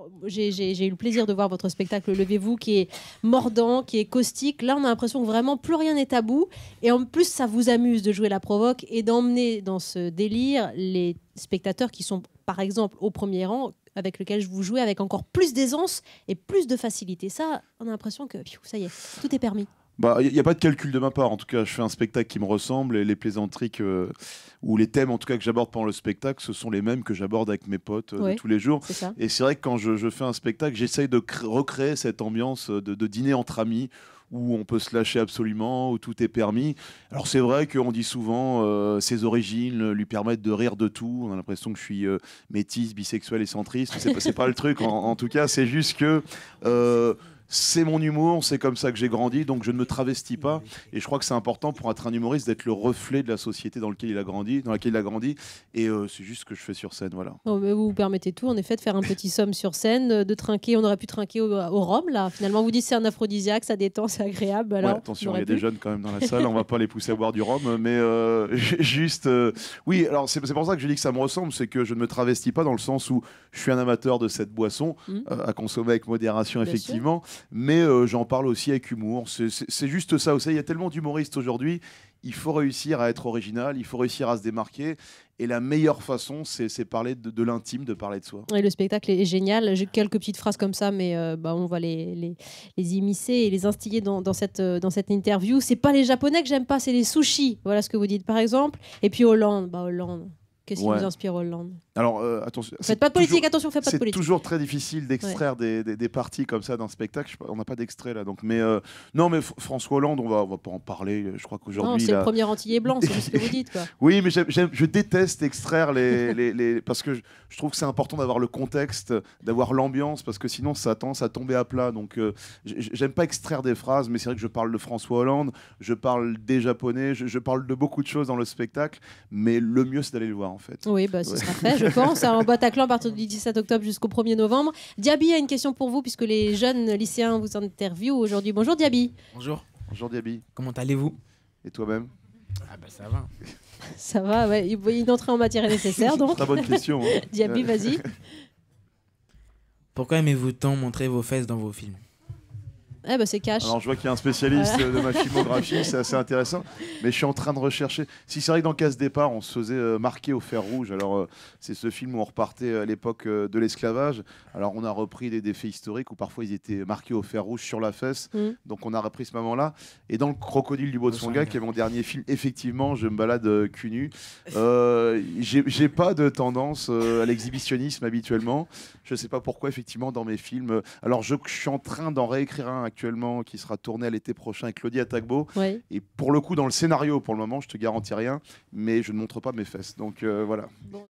Alors, j'ai eu le plaisir de voir votre spectacle Levez-vous, qui est mordant, qui est caustique. Là, on a l'impression que vraiment plus rien n'est tabou. Et en plus, ça vous amuse de jouer la provoque et d'emmener dans ce délire les spectateurs qui sont, par exemple, au premier rang, avec lequel vous jouez avec encore plus d'aisance et plus de facilité. Ça, on a l'impression que ça y est, tout est permis. Bah, il n'y a pas de calcul de ma part. En tout cas, je fais un spectacle qui me ressemble et les plaisanteries ou les thèmes en tout cas que j'aborde pendant le spectacle, ce sont les mêmes que j'aborde avec mes potes de tous les jours. Et c'est vrai que quand je fais un spectacle, j'essaye de recréer cette ambiance de dîner entre amis où on peut se lâcher absolument, où tout est permis. Alors c'est vrai qu'on dit souvent ses origines lui permettent de rire de tout. On a l'impression que je suis métisse, bisexuel et centriste. C'est pas le truc. En tout cas, c'est juste que c'est mon humour, c'est comme ça que j'ai grandi, donc je ne me travestis pas. Et je crois que c'est important pour être un humoriste d'être le reflet de la société dans laquelle il a grandi. Et c'est juste ce que je fais sur scène, voilà. Oh, mais vous permettez tout, en effet, de faire un petit somme sur scène, de trinquer. On aurait pu trinquer au rhum, là. Finalement, vous dites c'est un aphrodisiaque, ça détend, c'est agréable. Alors, ouais, attention, il y a des jeunes quand même dans la salle, on va pas les pousser à boire du rhum, mais juste... oui, alors c'est pour ça que je dis que ça me ressemble, c'est que je ne me travestis pas dans le sens où je suis un amateur de cette boisson, à consommer avec modération, bien effectivement. Sûr. Mais j'en parle aussi avec humour. C'est juste ça. Vous savez, il y a tellement d'humoristes aujourd'hui. Il faut réussir à être original, il faut réussir à se démarquer. Et la meilleure façon, c'est parler de l'intime, de parler de soi. Et le spectacle est génial. J'ai quelques petites phrases comme ça, mais on va les immiscer et les instiller dans cette interview. C'est pas les Japonais que j'aime pas, c'est les sushis. Voilà ce que vous dites, par exemple. Et puis Hollande. Hollande. Qu'est-ce qui vous inspire, Hollande? Alors, attention. Faites pas de politique, attention, faites pas de politique. C'est toujours très difficile d'extraire des parties comme ça d'un spectacle. On n'a pas d'extrait là, donc. Mais non, mais François Hollande, on va pas en parler. Je crois qu'aujourd'hui. Non, c'est le premier antillais blanc, c'est ce que vous dites, quoi. Oui, mais je déteste extraire les parce que je trouve que c'est important d'avoir le contexte, d'avoir l'ambiance, parce que sinon ça a tendance à tomber à plat. Donc, j'aime pas extraire des phrases, mais c'est vrai que je parle de François Hollande, je parle des Japonais, je parle de beaucoup de choses dans le spectacle, mais le mieux c'est d'aller le voir en fait. Oui, ce sera fait, je pense. En boîte à clan à partir du 17 octobre jusqu'au 1er novembre. Diaby a une question pour vous, puisque les jeunes lycéens vous interviewent aujourd'hui. Bonjour Diaby. Bonjour. Bonjour Diaby. Comment allez-vous? Et toi-même? Ah bah ça va. Ça va, ouais. Une entrée en matière est nécessaire, donc. Très bonne question. Hein. Diaby, vas-y. Pourquoi aimez-vous tant montrer vos fesses dans vos films? C'est cash. Alors je vois qu'il y a un spécialiste de ma filmographie, c'est assez intéressant. Mais je suis en train de rechercher. Si c'est vrai que dans Casse Départ, on se faisait marquer au fer rouge. Alors c'est ce film où on repartait à l'époque de l'esclavage. Alors on a repris des faits historiques où parfois ils étaient marqués au fer rouge sur la fesse. Donc on a repris ce moment-là. Et dans Le Crocodile du Botswana, qui est mon dernier film, effectivement, je me balade cul nu. J'ai pas de tendance à l'exhibitionnisme habituellement. Je sais pas pourquoi, effectivement, dans mes films. Alors je suis en train d'en réécrire un actuellement qui sera tourné à l'été prochain avec Claudia Tagbo. Ouais. Et pour le coup, dans le scénario, pour le moment, je te garantis rien, mais je ne montre pas mes fesses. Donc voilà. Bon.